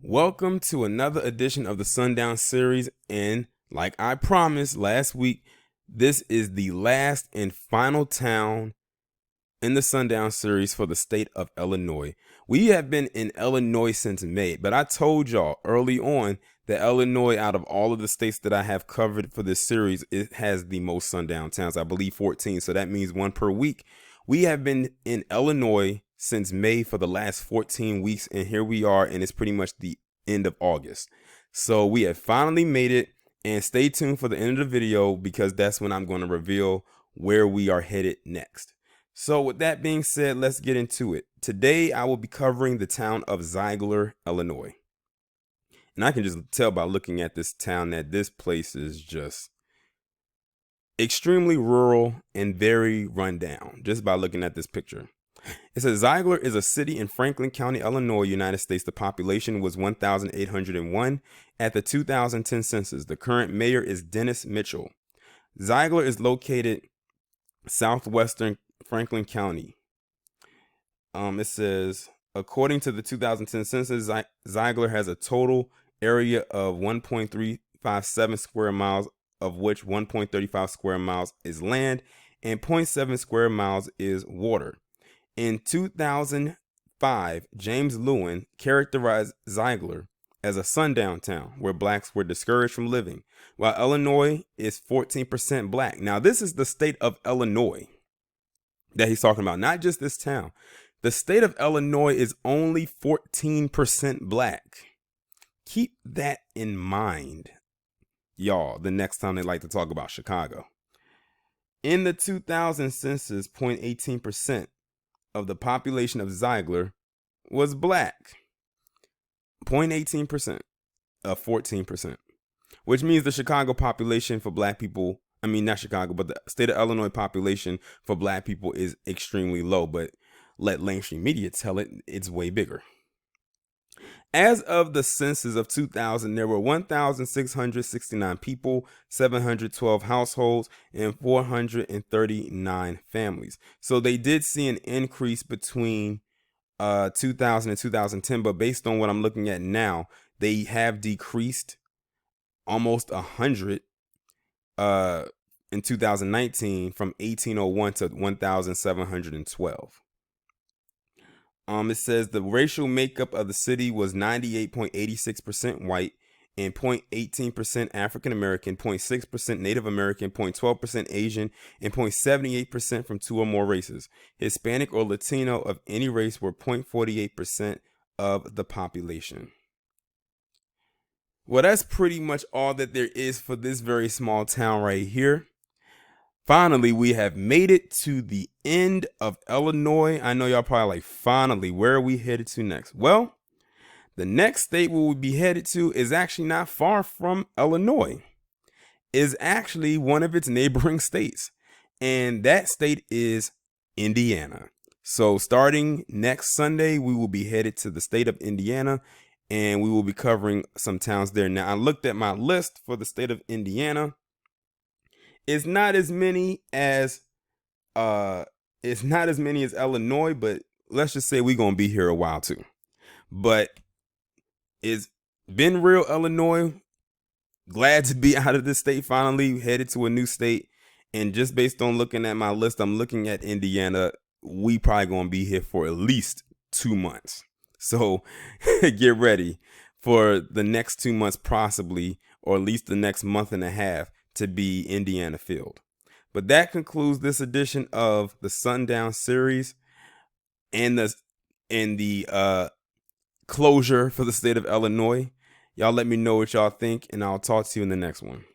Welcome to another edition of the Sundown series, and like I promised last week, this is the last and final town in the Sundown series for the state of Illinois. We have been in Illinois since May, but I told y'all early on that Illinois, out of all of the states that I have covered for this series, it has the most sundown towns. I believe 14, so that means one per week. We have been in Illinois since May for the last 14 weeks, and here we are, and it's pretty much the end of August. So we have finally made it, and stay tuned for the end of the video because that's when I'm going to reveal where we are headed next. So with that being said, let's get into it. Today I will be covering the town of Zeigler, Illinois. And I can just tell by looking at this town that this place is just extremely rural and very rundown just by looking at this picture. It says Zeigler is a city in Franklin County, Illinois, United States. The population was 1,801 at the 2010 census. The current mayor is Dennis Mitchell. Zeigler is located southwestern Franklin County. It says, according to the 2010 census, Zeigler has a total area of 1.357 square miles, of which 1.35 square miles is land and 0.7 square miles is water. In 2005, James Lewin characterized Zeigler as a sundown town where blacks were discouraged from living, while Illinois is 14% black. Now, this is the state of Illinois that he's talking about, not just this town. The state of Illinois is only 14% black. Keep that in mind, y'all, the next time they like to talk about Chicago. In the 2000 census, 0.18% of the population of Zeigler was black. 0.18% of 14%, which means the Chicago population for black people, I mean, not Chicago, but the state of Illinois population for black people is extremely low, but let mainstream media tell it, it's way bigger. As of the census of 2000, there were 1,669 people, 712 households, and 439 families. So they did see an increase between 2000 and 2010, but based on what I'm looking at now, they have decreased almost 100 in 2019 from 1801 to 1,712. It says the racial makeup of the city was 98.86% white and 0.18% African American, 0.6% Native American, 0.12% Asian, and 0.78% from two or more races. Hispanic or Latino of any race were 0.48% of the population. Well, that's pretty much all that there is for this very small town right here. Finally, we have made it to the end of Illinois. I know y'all probably like, finally, where are we headed to next? Well, the next state we will be headed to is actually not far from Illinois. Is actually one of its neighboring states, and that state is Indiana. So starting next Sunday, we will be headed to the state of Indiana, and we will be covering some towns there. Now, I looked at my list for the state of Indiana. It's not as many as Illinois, but let's just say we're gonna be here a while too. But it's been real, Illinois. Glad to be out of this state, finally headed to a new state. And just based on looking at my list, I'm looking at Indiana. We probably gonna be here for at least 2 months. So get ready for the next 2 months, possibly, or at least the next month and a half, to be Indiana filled. But that concludes this edition of the Sundown series and the closure for the state of Illinois. Y'all let me know what y'all think, and I'll talk to you in the next one.